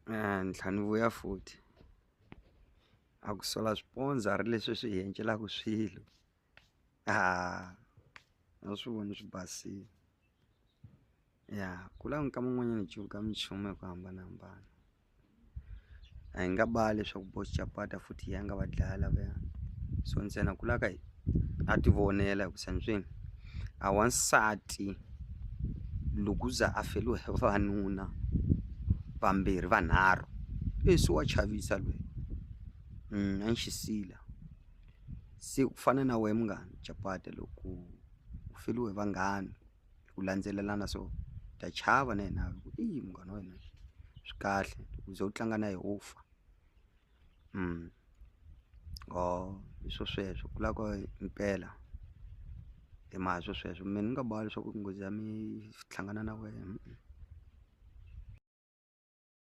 ntlhanu vuya futhi a ku sola swiponsari leswi swi hi endlelaku swilo a swi voni swi basile ya ku la nkama n'wanyana ka minchumu hi ku hambanahambana a hi nga bali leswaku Boss Chapata futhi ya nga va dlaya lavaya so ntsena ku la ka a ti vonela hi ku santsweni a wansati loko za a feliwe hi vanuna vambirhi vanharhu leswi wa chavisa loyi a nxisila se ku fana na wehe munghana Chapata loko u feliwe hi vanghana ku landzelelana so ta chava na hina ku munghana wa hina swi kahle u ze u tlanga na hi ufa leswo sweswo ku la ka impela hi mahaswo sweswo mina ni nga bali leswaku nghozi ya mi hlangana na wena